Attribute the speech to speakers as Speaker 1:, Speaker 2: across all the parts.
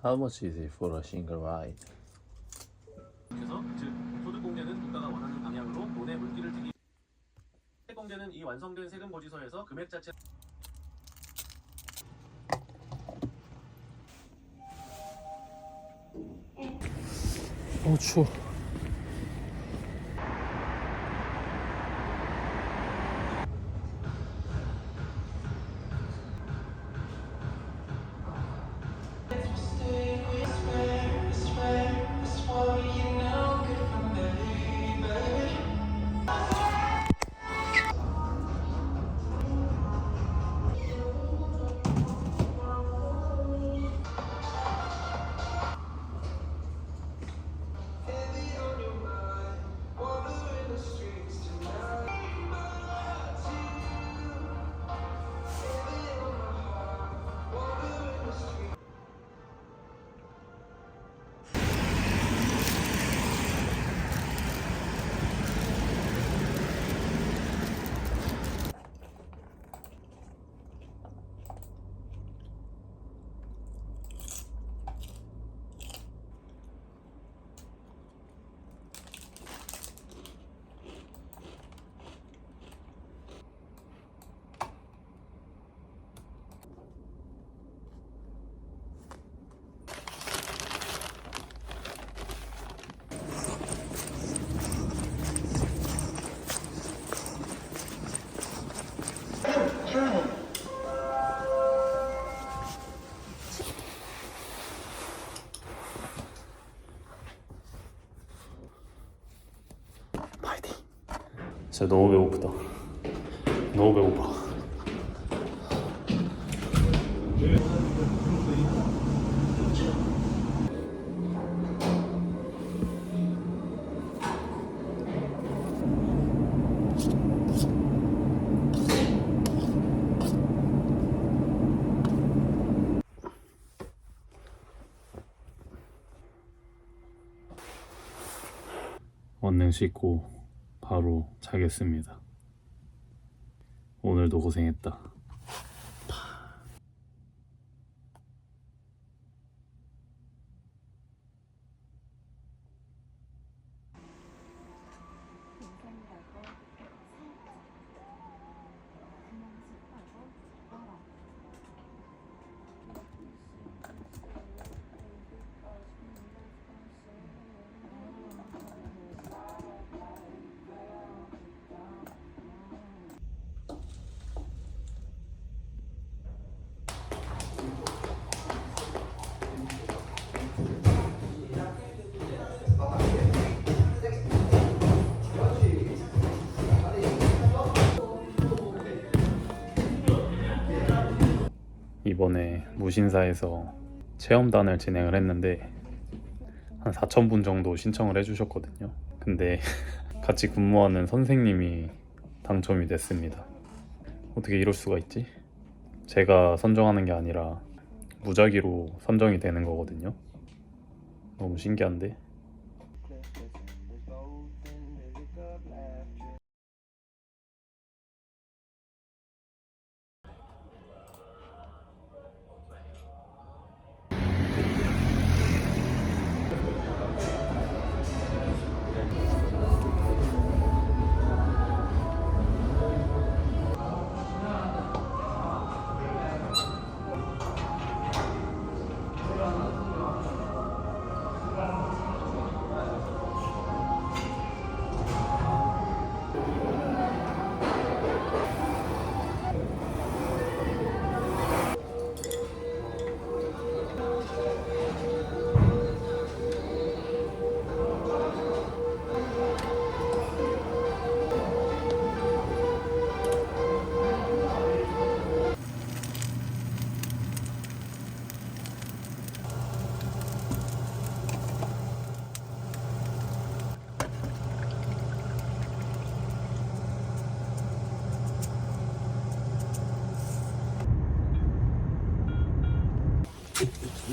Speaker 1: How much is it for a single ride?
Speaker 2: 그래서 즉 소득 공제는 국가가 원하는 방향으로 돈의 물기를 트기. 세액 공제는 이 완성된 세금 고지서에서 금액 자체.
Speaker 1: 추워. 진짜 너무 배고프다. 너무 배고파. 원능 씻고 바로 자겠습니다. 오늘도 고생했다. 이번에 무신사에서 체험단을 진행을 했는데 한 4,000분 정도 신청을 해주셨거든요. 근데 같이 근무하는 선생님이 당첨이 됐습니다. 어떻게 이럴 수가 있지? 제가 선정하는 게 아니라 무작위로 선정이 되는 거거든요. 너무 신기한데?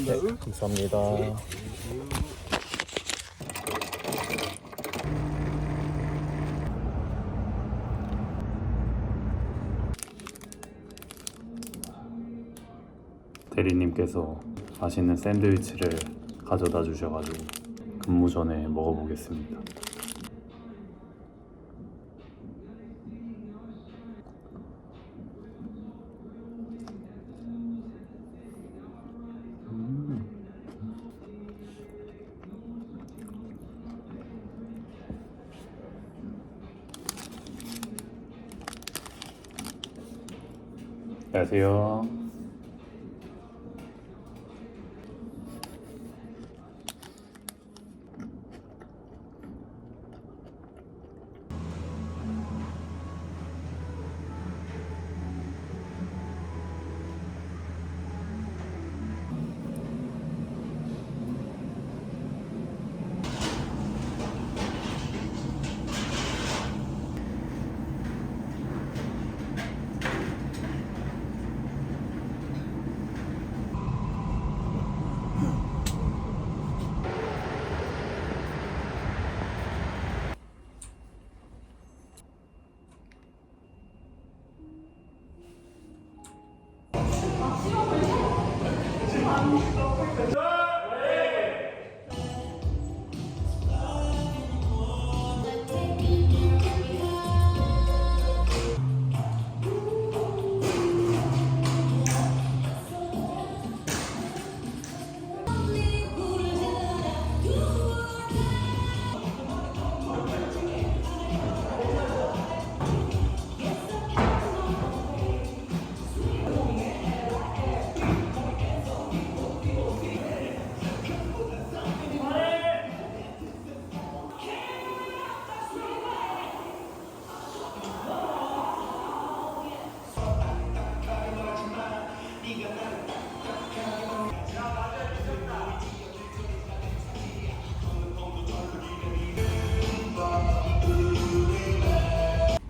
Speaker 1: 네, 감사합니다. 대리님께서 맛있는 샌드위치를 가져다 주셔가지고 근무 전에 먹어보겠습니다. 안녕하세요.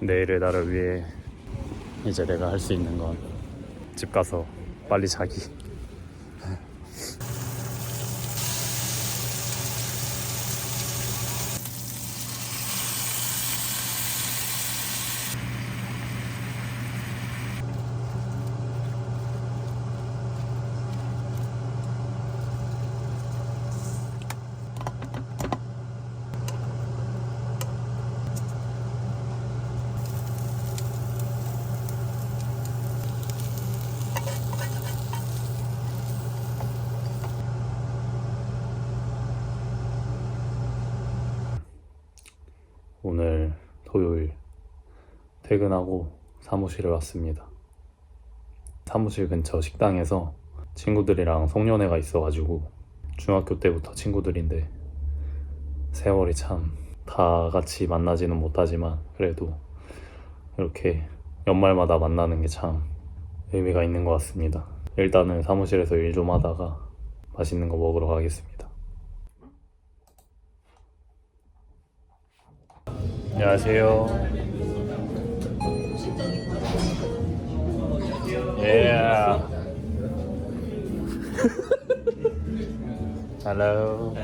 Speaker 1: 내일의 나를 위해 이제 내가 할 수 있는 건 집 가서 빨리 자기. 오늘 토요일 퇴근하고 사무실에 왔습니다. 사무실 근처 식당에서 친구들이랑 송년회가 있어가지고 중학교 때부터 친구들인데 세월이 참 다 같이 만나지는 못하지만 그래도 이렇게 연말마다 만나는 게 참 의미가 있는 것 같습니다. 일단은 사무실에서 일 좀 하다가 맛있는 거 먹으러 가겠습니다. 안녕하세요. Yeah. Hello.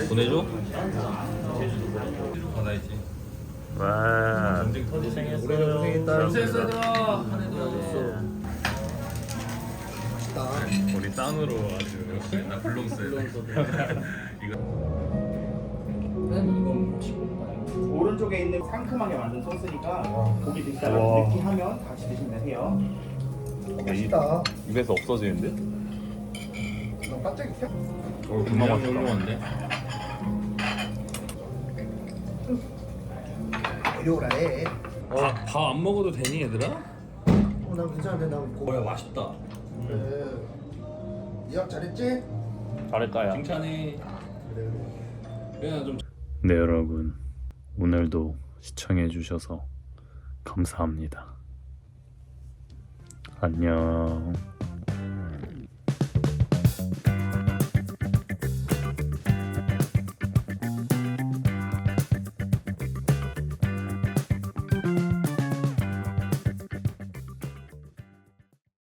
Speaker 3: 보내줘? 받아야지.
Speaker 1: 와.
Speaker 3: 고생했어.
Speaker 1: 우리 짠으로 아주.
Speaker 3: 나 블롱스.
Speaker 4: 오른쪽에 있는 상큼하게 만든 소스니까 고기 드시다가
Speaker 1: 우와.
Speaker 4: 느끼하면 같이 드시면 되세요.
Speaker 5: 맛있다.
Speaker 1: 입에서 없어지는데?
Speaker 5: 너 깜짝이야?
Speaker 3: 금방 훌륭한데?
Speaker 5: 이리오라 해.
Speaker 3: 밥 안 먹어도 되니 얘들아?
Speaker 5: 나 괜찮은데 나 먹고.
Speaker 3: 뭐야 맛있다.
Speaker 5: 그래. 이학 잘했지?
Speaker 1: 잘했다야.
Speaker 3: 칭찬해.
Speaker 5: 그래.
Speaker 3: 그냥 좀.
Speaker 1: 네, 여러분. 오늘도 시청해주셔서 감사합니다. 안녕.